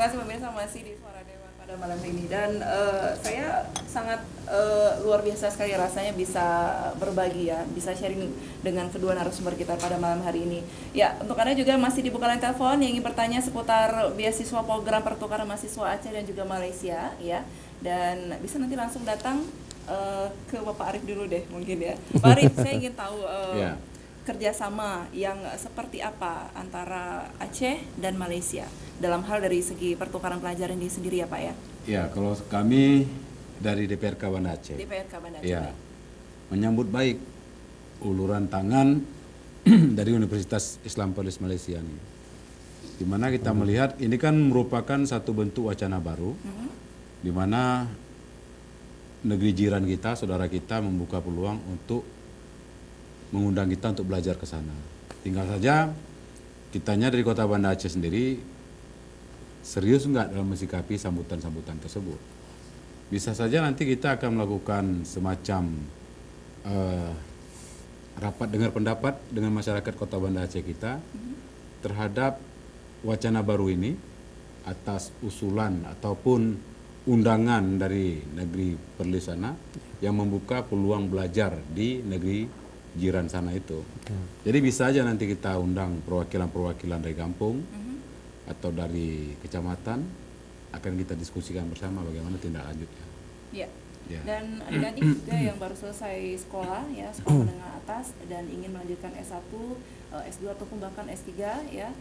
kasih pemirsa, masih di Suara Dewan pada malam ini. Dan saya sangat luar biasa sekali rasanya bisa berbagi ya, bisa sharing dengan kedua narasumber kita pada malam hari ini. Ya, untuk Anda juga masih dibuka line telepon yang ingin bertanya seputar beasiswa program pertukaran mahasiswa Aceh dan juga Malaysia ya. Dan bisa nanti langsung datang ke Bapak Arif dulu deh mungkin ya. Pak Arif, saya ingin tahu kerjasama yang seperti apa antara Aceh dan Malaysia dalam hal dari segi pertukaran pelajaran ini sendiri ya Pak ya? Ya, kalau kami dari DPRK Banda Aceh, DPRK Banda Aceh ya, menyambut baik uluran tangan dari Universitas Islam Police Malaysia ini, di mana kita melihat ini kan merupakan satu bentuk wacana baru, di mana negeri jiran kita, saudara kita membuka peluang untuk mengundang kita untuk belajar ke sana. Tinggal saja kitanya dari Kota Banda Aceh sendiri serius enggak dalam mensikapi sambutan-sambutan tersebut. Bisa saja nanti kita akan melakukan semacam rapat dengar pendapat dengan masyarakat Kota Banda Aceh kita terhadap wacana baru ini atas usulan ataupun undangan dari negeri Perlis sana yang membuka peluang belajar di negeri jiran sana itu. Jadi bisa aja nanti kita undang perwakilan-perwakilan dari kampung atau dari kecamatan, akan kita diskusikan bersama bagaimana tindak lanjutnya. Iya. Ya. Dan adik-adik juga yang baru selesai sekolah ya, sekolah menengah atas dan ingin melanjutkan S1, S2 ataupun bahkan S3 ya.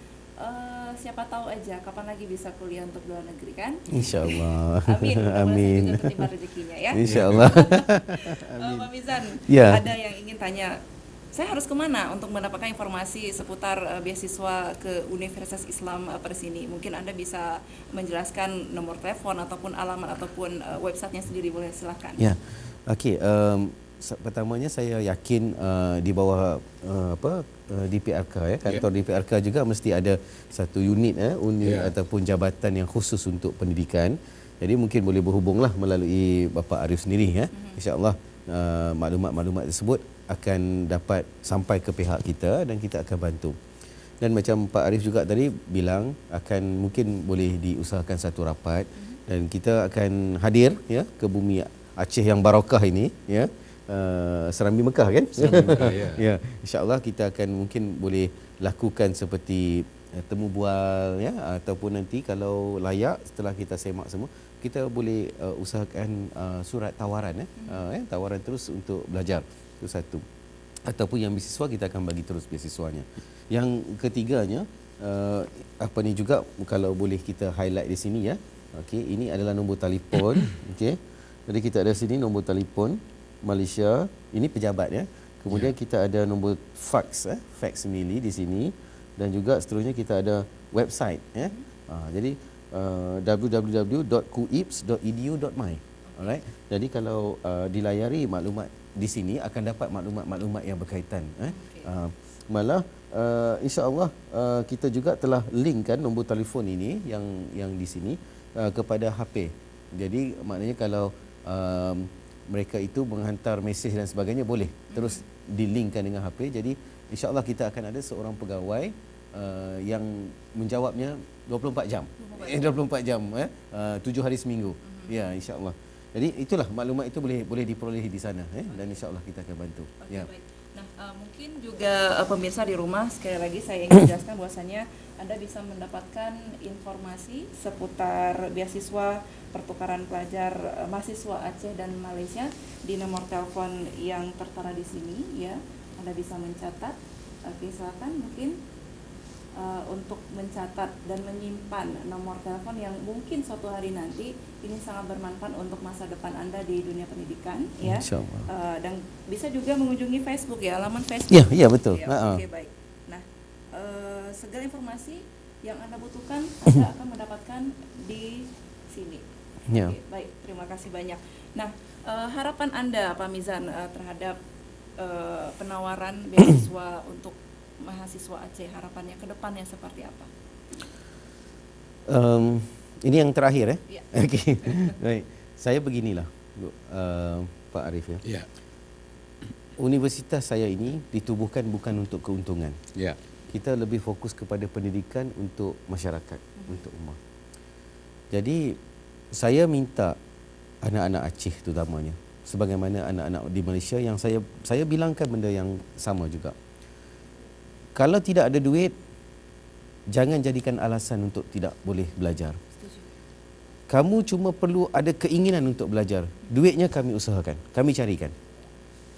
Siapa tahu aja kapan lagi bisa kuliah untuk luar negeri kan? Insyaallah. Amin. Amin. Juga terima rezekinya ya. Insyaallah. Pak Mizan, Ya. ada yang ingin tanya, saya harus kemana untuk mendapatkan informasi seputar beasiswa ke Universitas Islam Pers ini? Mungkin Anda bisa menjelaskan nomor telepon ataupun alamat ataupun websitenya sendiri, boleh silakan. Ya. Okey, pertamanya saya yakin di bawah DPRK ya, kantor DPRK juga mesti ada satu unit ataupun jabatan yang khusus untuk pendidikan. Jadi mungkin boleh berhubunglah melalui Bapak Arif sendiri ya. Insya-Allah maklumat-maklumat tersebut akan dapat sampai ke pihak kita dan kita akan bantu. Dan macam Pak Arif juga tadi bilang, akan mungkin boleh diusahakan satu rapat dan kita akan hadir ya ke bumi Aceh yang barakah ini ya. Serambi Mekah kan? Serambi Mekah, ya. Ya, insya-Allah kita akan mungkin boleh lakukan seperti temu bual ya, ataupun nanti kalau layak setelah kita semak semua, kita boleh usahakan surat tawaran tawaran terus untuk belajar. Itu satu. Ataupun yang beasiswa kita akan bagi terus beasiswanya. Yang ketiganya apa ni juga kalau boleh kita highlight di sini ya. Okey, ini adalah nombor telefon, okey. Jadi kita ada sini nombor telefon Malaysia, ini pejabat ya. Kemudian kita ada nombor fax fax mili di sini dan juga seterusnya kita ada website ya. Jadi www.kuips.edu.my. Alright. Jadi kalau dilayari maklumat di sini akan dapat maklumat-maklumat yang berkaitan malah insya-Allah kita juga telah linkkan nombor telefon ini yang di sini kepada HP. Jadi maknanya kalau mereka itu menghantar mesej dan sebagainya boleh terus dilinkkan dengan HP. Jadi insya-Allah kita akan ada seorang pegawai yang menjawabnya 24 jam. 24 jam 7 hari seminggu. Ya, insya-Allah. Jadi itulah maklumat itu boleh diperolehi di sana dan insya-Allah kita akan bantu. Okay, Ya. baik. Nah, mungkin juga pemirsa di rumah sekali lagi saya ingin jelaskan bahwasanya Anda bisa mendapatkan informasi seputar beasiswa pertukaran pelajar mahasiswa Aceh dan Malaysia di nomor telepon yang tertera di sini ya. Anda bisa mencatat. Oke, silakan mungkin untuk mencatat dan menyimpan nomor telepon yang mungkin suatu hari nanti ini sangat bermanfaat untuk masa depan Anda di dunia pendidikan ya. Insyaallah. Dan bisa juga mengunjungi Facebook ya, laman Facebook. Ya, betul. Ya, oke, baik. Nah, segala informasi yang Anda butuhkan Anda akan mendapatkan di sini. Ya. Oke, baik, terima kasih banyak. Nah, harapan Anda Pak Mizan terhadap penawaran beasiswa untuk mahasiswa Aceh, harapannya ke depannya seperti apa? Ini yang terakhir Ya. Okey. Baik. Saya beginilah Pak Arif ya. Ya. Universitas saya ini ditubuhkan bukan untuk keuntungan. Ya. Kita lebih fokus kepada pendidikan untuk masyarakat, untuk ummah. Jadi saya minta anak-anak Aceh terutamanya, sebagaimana anak-anak di Malaysia, yang saya bilangkan benda yang sama juga. Kalau tidak ada duit, jangan jadikan alasan untuk tidak boleh belajar. Kamu cuma perlu ada keinginan untuk belajar. Duitnya kami usahakan, kami carikan.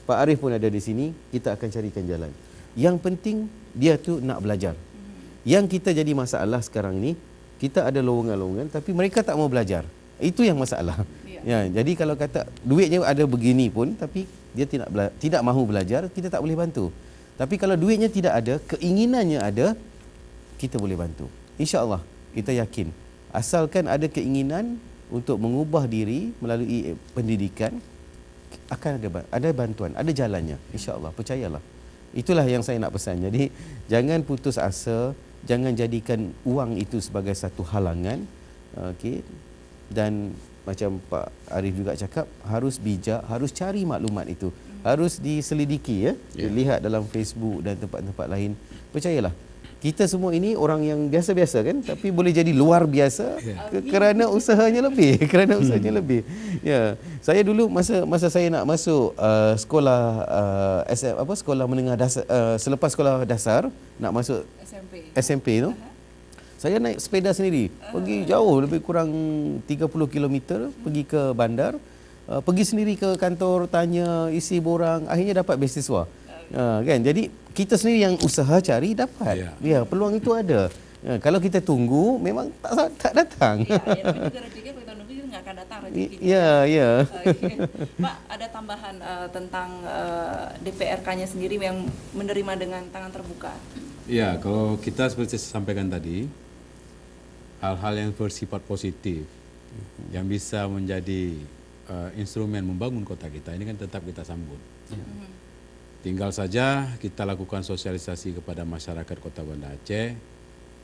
Pak Arif pun ada di sini, kita akan carikan jalan. Yang penting dia tu nak belajar. Yang kita jadi masalah sekarang ni, kita ada lowongan-lowongan tapi mereka tak mau belajar. Itu yang masalah. Ya, jadi kalau kata duitnya ada begini pun tapi dia tidak mahu belajar, kita tak boleh bantu. Tapi kalau duitnya tidak ada, keinginannya ada, kita boleh bantu. InsyaAllah, kita yakin. Asalkan ada keinginan untuk mengubah diri melalui pendidikan, akan ada bantuan, ada jalannya. InsyaAllah, percayalah. Itulah yang saya nak pesan. Jadi, jangan putus asa, jangan jadikan uang itu sebagai satu halangan. Okey. Dan macam Pak Arif juga cakap, harus bijak, harus cari maklumat itu. Harus diselidiki, ya. Lihat dalam Facebook dan tempat-tempat lain. Percayalah, kita semua ini orang yang biasa-biasa kan, tapi boleh jadi luar biasa kerana usahanya lebih, kerana usahanya lebih. Ya, saya dulu masa saya nak masuk sekolah sekolah menengah dasar, selepas sekolah dasar nak masuk SMP tu, saya naik sepeda sendiri, pergi jauh, lebih kurang 30 km, pergi ke bandar, pergi sendiri ke kantor, tanya, isi borang, akhirnya dapat beasiswa. Kan, jadi kita sendiri yang usaha cari dapat. Ya, peluang itu ada. Kalau kita tunggu memang tak datang. Ya, tapi juga rezeki kalau kita nunggu juga nggak akan datang rezeki. Ya. Pak, ada tambahan tentang DPRK-nya sendiri yang menerima dengan tangan terbuka. Ya, kalau kita seperti saya sampaikan tadi, hal-hal yang bersifat positif yang bisa menjadi instrumen membangun kota kita ini kan tetap kita sambut. Tinggal saja kita lakukan sosialisasi kepada masyarakat Kota Banda Aceh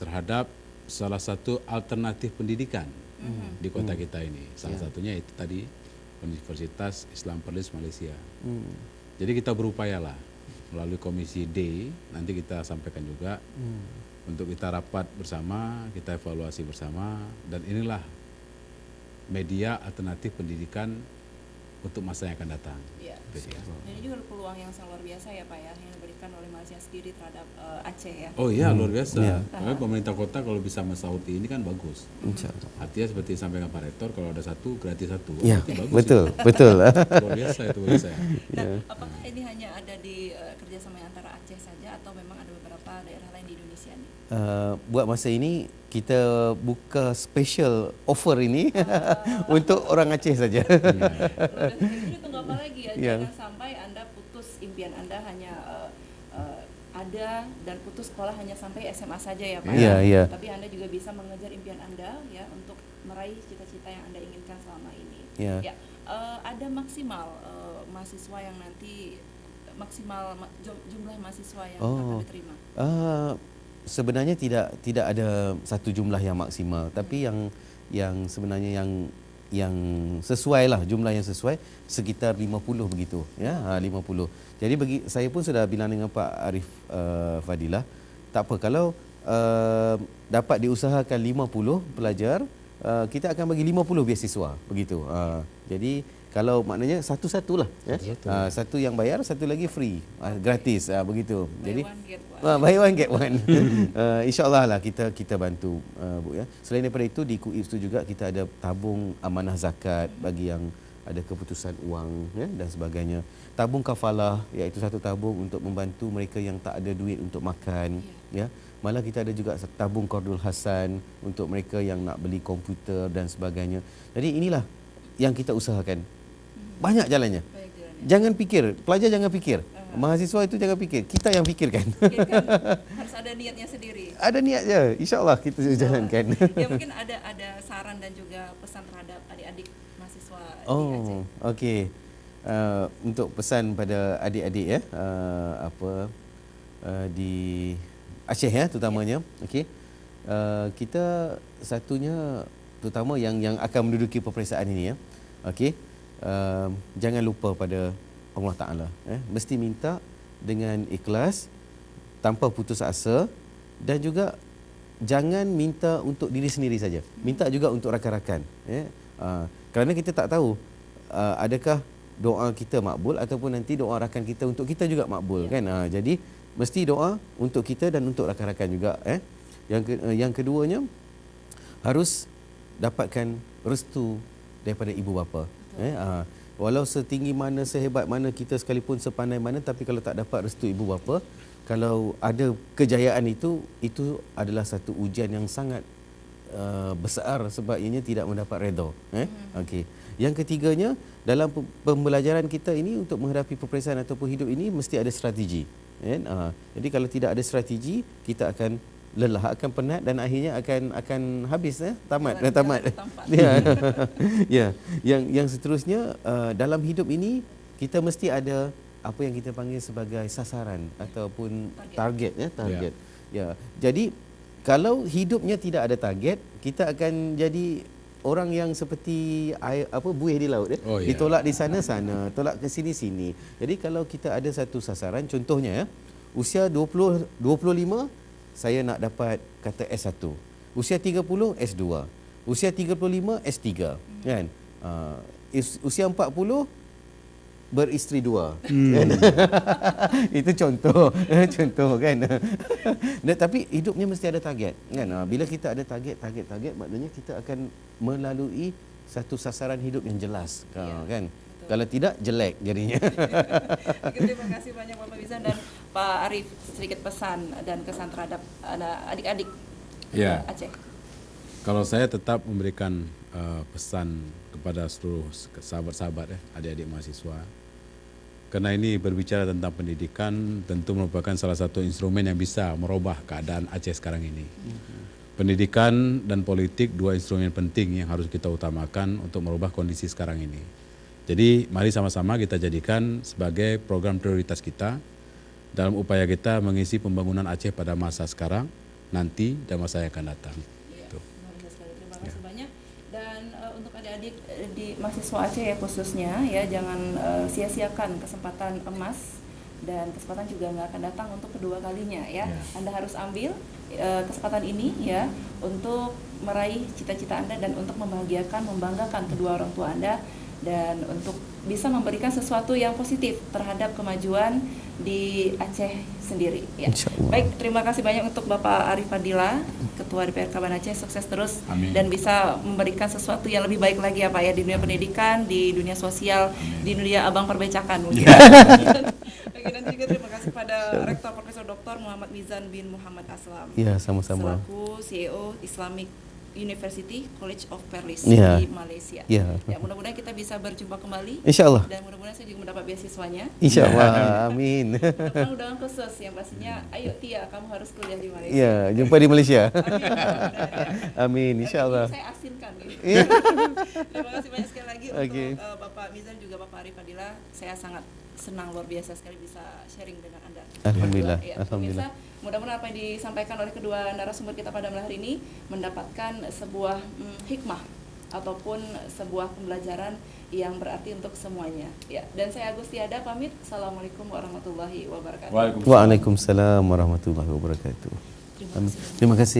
terhadap salah satu alternatif pendidikan di kota kita ini. Salah satunya itu tadi Universitas Islam Perlis Malaysia. Jadi kita berupayalah melalui Komisi D, nanti kita sampaikan juga untuk kita rapat bersama, kita evaluasi bersama, dan inilah media alternatif pendidikan untuk masa yang akan datang. Ya. Ini juga peluang yang sangat luar biasa ya Pak ya, yang diberikan oleh Malaysia sendiri terhadap Aceh ya. Oh iya, luar biasa. Makanya pemerintah kota kalau bisa mensauti ini kan bagus. Artinya seperti sampaikan Pak Rektor, kalau ada satu gratis satu. Ya, bagus betul. Luar biasa itu menurut saya. Dan apakah ini hanya ada di kerjasama antara Aceh saja atau memang ada beberapa daerah lain di Indonesia nih? Buat masa ini kita buka special offer ini untuk orang Aceh saja. Jadi tunggu apa lagi ya? Jangan sampai Anda putus impian Anda hanya ada dan putus sekolah hanya sampai SMA saja ya Pak. Ya. Tapi Anda juga bisa mengejar impian Anda ya untuk meraih cita-cita yang Anda inginkan selama ini. Ya, ada maksimal mahasiswa yang nanti jumlah mahasiswa yang akan diterima. Sebenarnya tidak ada satu jumlah yang maksimal, tapi yang sebenarnya yang sesuai lah, jumlah yang sesuai sekitar 50 begitu ya, 50. Jadi bagi saya pun sudah bilang dengan Pak Arif Fadilah, tak apa kalau dapat diusahakan 50 pelajar, kita akan bagi 50 beasiswa begitu. Jadi kalau maknanya satu-satulah ya. Satu yang bayar, satu lagi free, gratis begitu. Jadi buy one get one. InsyaAllah lah kita bantu Bu ya. Selain daripada itu di KUIP itu juga kita ada tabung amanah zakat bagi yang ada keputusan uang ya, dan sebagainya. Tabung kafalah, iaitu satu tabung untuk membantu mereka yang tak ada duit untuk makan ya. Malah kita ada juga tabung Qardul Hasan untuk mereka yang nak beli komputer dan sebagainya. Jadi inilah yang kita usahakan. Banyak jalannya. Jangan fikir, pelajar jangan fikir. Mahasiswa itu jangan fikir, kita yang fikirkan. Harus ada niatnya sendiri. Ada niat je, insya-Allah kita jalankan. Ya mungkin ada saran dan juga pesan terhadap adik-adik mahasiswa di Aceh. Okey. Untuk pesan pada adik-adik ya, di Aceh ya terutamanya. Okey. Kita satunya terutama yang akan menduduki peperiksaan ini ya. Okey. Jangan lupa pada Allah Ta'ala. Mesti minta dengan ikhlas, tanpa putus asa, dan juga jangan minta untuk diri sendiri saja. Minta juga untuk rakan-rakan. Kerana kita tak tahu adakah doa kita makbul ataupun nanti doa rakan kita untuk kita juga makbul, kan? Jadi mesti doa untuk kita dan untuk rakan-rakan juga. Yang keduanya, harus dapatkan restu daripada ibu bapa. Walau setinggi mana, sehebat mana kita sekalipun, sepandai mana, tapi kalau tak dapat restu ibu bapa, kalau ada kejayaan itu adalah satu ujian yang sangat besar, sebab ianya tidak mendapat redha. Okey. Yang ketiganya, dalam pembelajaran kita ini untuk menghadapi peperiksaan ataupun hidup ini mesti ada strategi. Jadi kalau tidak ada strategi, kita akan lelah, akan penat dan akhirnya akan habis, tamat. Ya. Yang seterusnya, dalam hidup ini kita mesti ada apa yang kita panggil sebagai sasaran ataupun target. Ya. Jadi kalau hidupnya tidak ada target, kita akan jadi orang yang seperti buih di laut. Ditolak di sana-sana, tolak ke sini-sini. Jadi kalau kita ada satu sasaran, contohnya usia 25 saya nak dapat kata S1. Usia 30 S2. Usia 35 S3, kan? Usia 40 beristeri 2. Kan? Itu contoh kan. Tapi hidupnya mesti ada target, kan? Bila kita ada target, maknanya kita akan melalui satu sasaran hidup yang jelas, kan? Betul. Kalau tidak, jelek jadinya. Terima kasih banyak Bapak Mizan dan Pak Arif. Sedikit pesan dan kesan terhadap adik-adik Aceh. Kalau saya tetap memberikan pesan kepada seluruh sahabat-sahabat, adik-adik mahasiswa. Karena ini berbicara tentang pendidikan, tentu merupakan salah satu instrumen yang bisa merubah keadaan Aceh sekarang ini. Pendidikan dan politik, dua instrumen penting yang harus kita utamakan untuk merubah kondisi sekarang ini. Jadi mari sama-sama kita jadikan sebagai program prioritas kita dalam upaya kita mengisi pembangunan Aceh pada masa sekarang, nanti, dan masa yang akan datang. Terima kasih banyak. Dan untuk adik-adik di mahasiswa Aceh ya khususnya, ya jangan sia-siakan kesempatan emas, dan kesempatan juga nggak akan datang untuk kedua kalinya, ya. Anda harus ambil kesempatan ini ya untuk meraih cita-cita Anda dan untuk membahagiakan, membanggakan kedua orang tua Anda, dan untuk bisa memberikan sesuatu yang positif terhadap kemajuan di Aceh sendiri, ya. Baik, terima kasih banyak untuk Bapak Arif Fadila, Ketua DPR Kaban Aceh, sukses terus. Amin. Dan bisa memberikan sesuatu yang lebih baik lagi ya Pak ya, di dunia pendidikan, di dunia sosial, di dunia abang perbecakan mungkin. Dan juga terima kasih pada Rektor Profesor Dr. Muhammad Mizan bin Muhammad Aslam. Ya, sama-sama. Selaku CEO Islamic University College of Perlis Ya. di Malaysia. Ya. Ya, mudah-mudahan kita bisa berjumpa kembali. InsyaAllah. Dan mudah-mudahan saya juga mendapat beasiswanya. InsyaAllah. Amin. Mudah-mudahan undangan khusus yang pastinya, ayo Tia, kamu harus kuliah di Malaysia. Ya, jumpa di Malaysia. Amin. Amin, insyaAllah. Saya asinkan gitu. Ya. Terima kasih banyak sekali lagi Okay. untuk Bapak Mizan juga Bapak Arif Fadila. Saya sangat senang, luar biasa sekali bisa sharing dengan Anda. Alhamdulillah. Ya, Alhamdulillah. pemirsa, mudah-mudahan apa yang disampaikan oleh kedua narasumber kita pada malam hari ini mendapatkan sebuah hikmah ataupun sebuah pembelajaran yang berarti untuk semuanya. Ya, dan saya Agustiada pamit. Assalamualaikum warahmatullahi wabarakatuh. Waalaikumsalam warahmatullahi wabarakatuh. Terima kasih. Terima kasih.